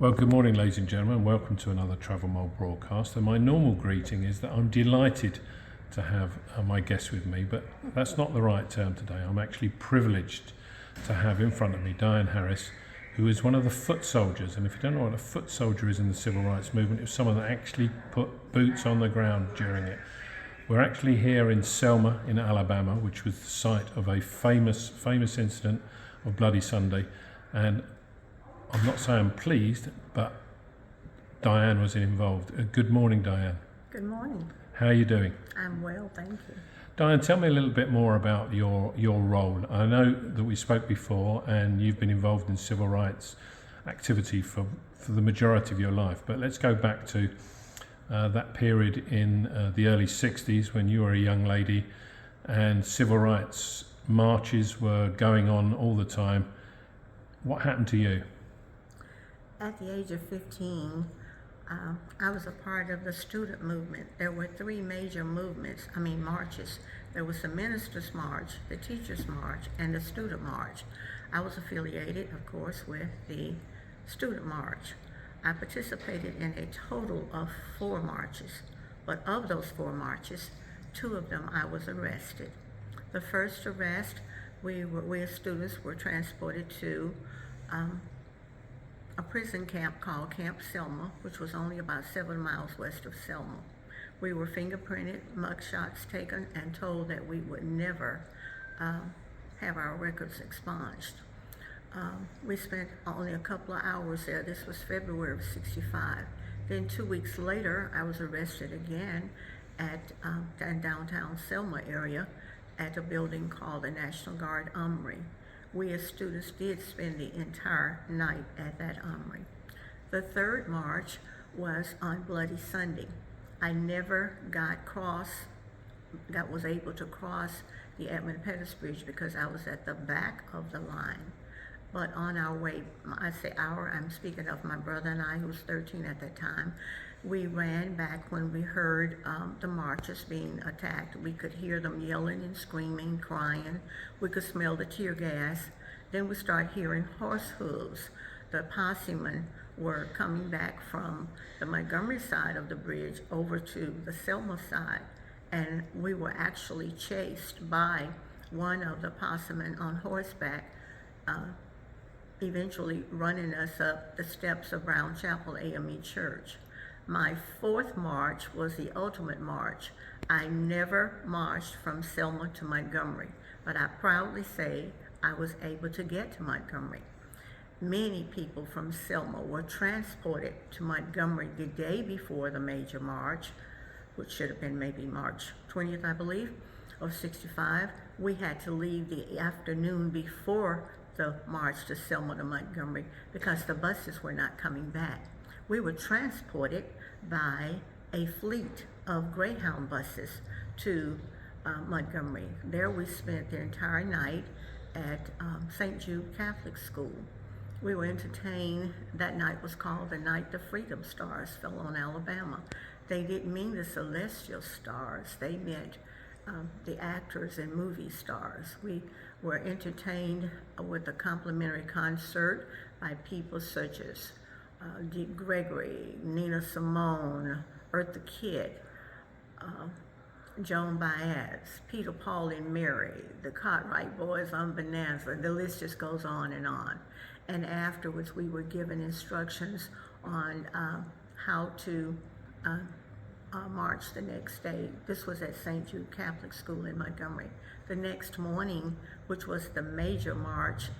Well, good morning, ladies and gentlemen. Welcome to another Travel Mole broadcast. And my normal greeting is that I'm delighted to have my guest with me, but that's not the right term today. I'm actually privileged to have in front of me Diane Harris, who is one of the foot soldiers. And if you don't know what a foot soldier is in the civil rights movement, it's someone that actually put boots on the ground during it. We're actually here in Selma in Alabama, which was the site of a famous incident of Bloody Sunday. And I'm not saying I'm pleased, but Diane was involved. Good morning, Diane. Good morning. How are you doing? I'm well, thank you. Diane, tell me a little bit more about your role. I know that we spoke before and you've been involved in civil rights activity for the majority of your life, but let's go back to that period in the early 60s when you were a young lady and civil rights marches were going on all the time. What happened to you? At the age of 15, I was a part of the student movement. There were three major marches. There was the Ministers' March, the Teachers' March, and the Student March. I was affiliated, of course, with the Student March. I participated in a total of 4 marches, but of those 4 marches, 2 of them I was arrested. The first arrest, we as students were transported to a prison camp called Camp Selma, which was only about 7 miles west of Selma. We were fingerprinted, mugshots taken, and told that we would never have our records expunged. We spent only a couple of hours there. This was February of '65. Then 2 weeks later, I was arrested again at in downtown Selma area at a building called the National Guard Armory. We as students did spend the entire night at that armory. The third march was on Bloody Sunday. I never was able to cross the Edmund Pettus Bridge because I was at the back of the line. But on our way, I'm speaking of my brother and I, who was 13 at that time, we ran back when we heard the marchers being attacked. We could hear them yelling and screaming, crying. We could smell the tear gas. Then we started hearing horse hooves. The possemen were coming back from the Montgomery side of the bridge over to the Selma side. And we were actually chased by one of the possemen on horseback, eventually running us up the steps of Brown Chapel AME Church. My 4th march was the ultimate march. I never marched from Selma to Montgomery, but I proudly say I was able to get to Montgomery. Many people from Selma were transported to Montgomery the day before the major march, which should have been maybe March 20th, I believe, of '65. We had to leave the afternoon before the march to Selma to Montgomery because the buses were not coming back. We were transported by a fleet of Greyhound buses to Montgomery. There we spent the entire night at St. Jude Catholic School. We were entertained. That night was called the night the Freedom Stars fell on Alabama. They didn't mean the celestial stars. They meant the actors and movie stars. We were entertained with a complimentary concert by people such as Dick Gregory, Nina Simone, Eartha Kitt, Joan Baez, Peter, Paul, and Mary, the Cartwright Boys on Bonanza. The list just goes on. And afterwards, we were given instructions on how to march the next day. This was at St. Jude Catholic School in Montgomery. The next morning, which was the major march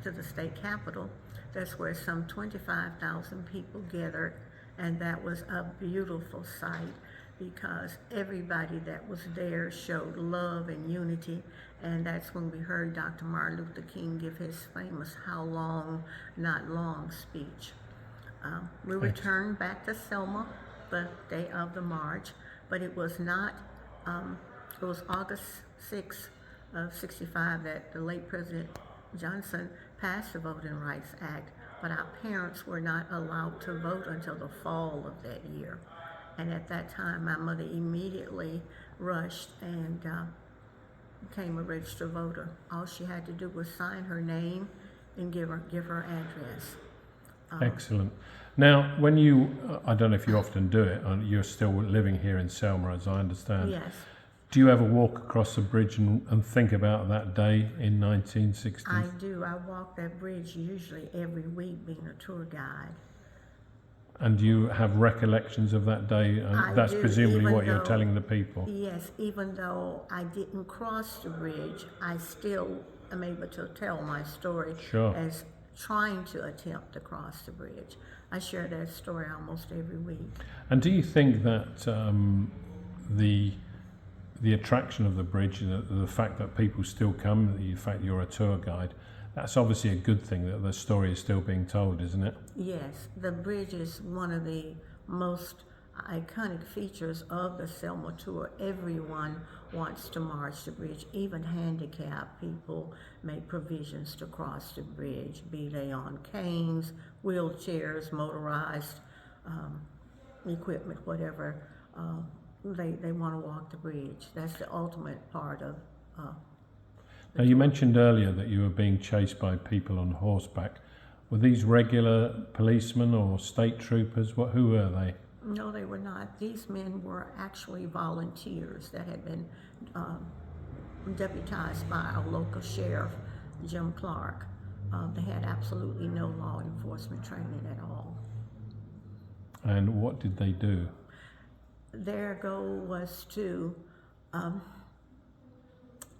to the state capitol, that's where some 25,000 people gathered, and that was a beautiful sight because everybody that was there showed love and unity, and that's when we heard Dr. Martin Luther King give his famous "How long, not long" speech. We returned back to Selma the day of the march, but it was not, it was August 6th of '65 that the late President Johnson passed the Voting Rights Act, but our parents were not allowed to vote until the fall of that year. And at that time, my mother immediately rushed and became a registered voter. All she had to do was sign her name and give her address. Excellent. Now, when you, I don't know if you often do it, and you're still living here in Selma, as I understand. Yes, Do you ever walk across the bridge and think about that day in 1960? I do. I walk that bridge usually every week being a tour guide. And do you have recollections of that day? And I that's do, presumably even what you're though- telling the people. Yes, even though I didn't cross the bridge, I still am able to tell my story Sure. as trying to attempt to cross the bridge. I share that story almost every week. And do you think that the attraction of the bridge, the fact that people still come, the fact you're a tour guide, that's obviously a good thing that the story is still being told, isn't it? Yes, the bridge is one of the most iconic features of the Selma tour. Everyone wants to march the bridge. Even handicapped people make provisions to cross the bridge, be they on canes, wheelchairs, motorized equipment, whatever. They want to walk the bridge. That's the ultimate part of Now, you mentioned earlier that you were being chased by people on horseback. Were these regular policemen or state troopers? Who were they? No, they were not. These men were actually volunteers that had been deputized by our local sheriff, Jim Clark. They had absolutely no law enforcement training at all. And what did they do? Their goal was to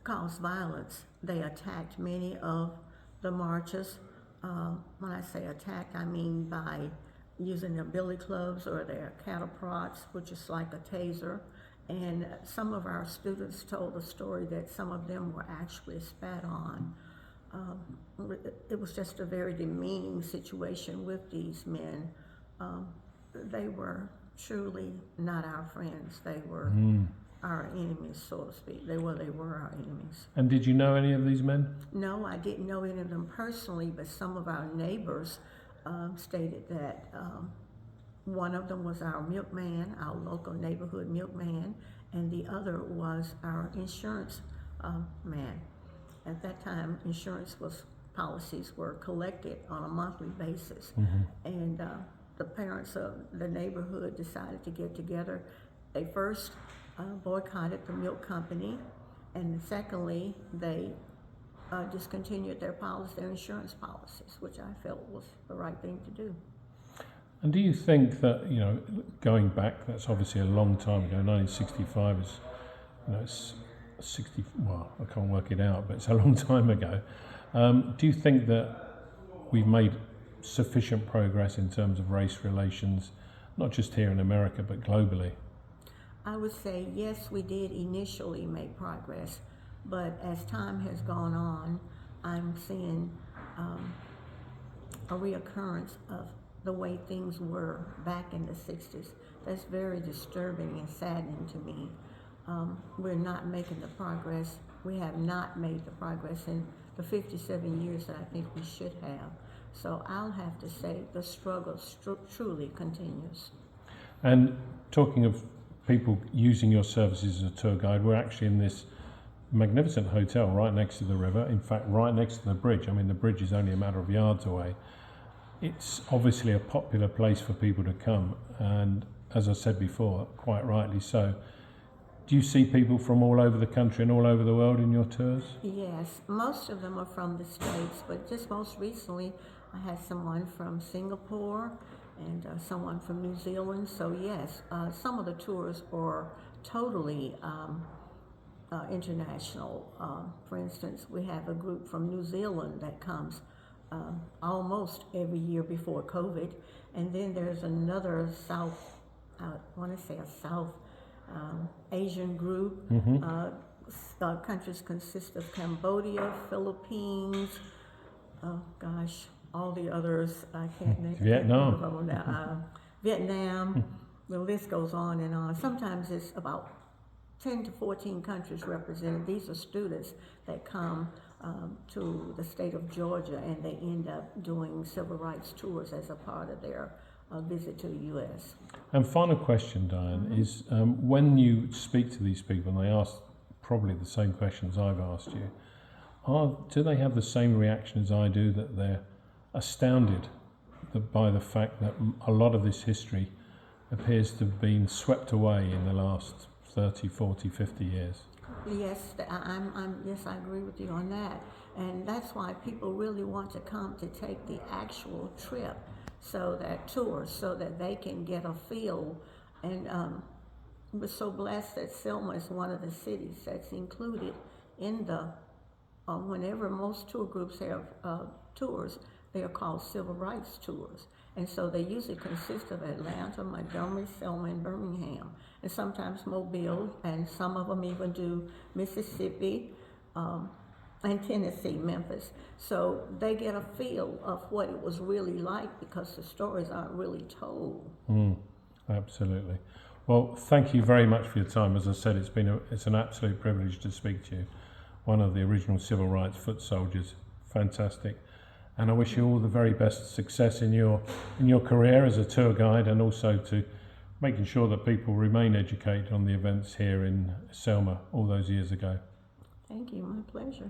cause violence. They attacked many of the marchers. When I say attack, I mean by using their billy clubs or their cattle prods, which is like a taser. And some of our students told the story that some of them were actually spat on. It was just a very demeaning situation with these men. They were truly not our friends. They were our enemies, so to speak. They were our enemies. And did you know any of these men? No, I didn't know any of them personally, but some of our neighbors stated that one of them was our milkman, our local neighborhood milkman, and the other was our insurance man. At that time, policies were collected on a monthly basis, and the parents of the neighborhood decided to get together. They first boycotted the milk company, and secondly, they discontinued their insurance policies, which I felt was the right thing to do. And do you think that, going back, that's obviously a long time ago, 1965 is, it's 60, well, I can't work it out, but it's a long time ago. Do you think that we've made sufficient progress in terms of race relations, not just here in America, but globally? I would say yes, we did initially make progress, but as time has gone on, I'm seeing a reoccurrence of the way things were back in the 60s. That's very disturbing and saddening to me. We're not making the progress. We have not made the progress in the 57 years that I think we should have. So I'll have to say the struggle truly continues. And talking of people using your services as a tour guide, we're actually in this magnificent hotel right next to the river, in fact right next to the bridge. I mean, the bridge is only a matter of yards away. It's obviously a popular place for people to come, and as I said before, quite rightly so. Do you see people from all over the country and all over the world in your tours? Yes, most of them are from the States, but just most recently I had someone from Singapore and someone from New Zealand. So yes, some of the tours are totally international. For instance, we have a group from New Zealand that comes almost every year before COVID, and then there's another South Asian group. Countries consist of Cambodia, Philippines, all the others I can't name. Vietnam. Vietnam. The list goes on and on. Sometimes it's about 10 to 14 countries represented. These are students that come to the state of Georgia, and they end up doing civil rights tours as a part of their visit to the U.S. And final question, Diane, is when you speak to these people and they ask probably the same questions I've asked you, do they have the same reaction as I do, that they're astounded by the fact that a lot of this history appears to have been swept away in the last 30, 40, 50 years. Yes, yes, I agree with you on that. And that's why people really want to come to take the actual trip, so that they can get a feel. And we're so blessed that Selma is one of the cities that's included in the, whenever most tour groups have tours, they are called civil rights tours. And so they usually consist of Atlanta, Montgomery, Selma, and Birmingham, and sometimes Mobile, and some of them even do Mississippi and Tennessee, Memphis. So they get a feel of what it was really like, because the stories aren't really told. Absolutely. Well, thank you very much for your time. As I said, it's an absolute privilege to speak to you. One of the original civil rights foot soldiers. Fantastic. And I wish you all the very best success in your career as a tour guide, and also to making sure that people remain educated on the events here in Selma all those years ago. Thank you, my pleasure.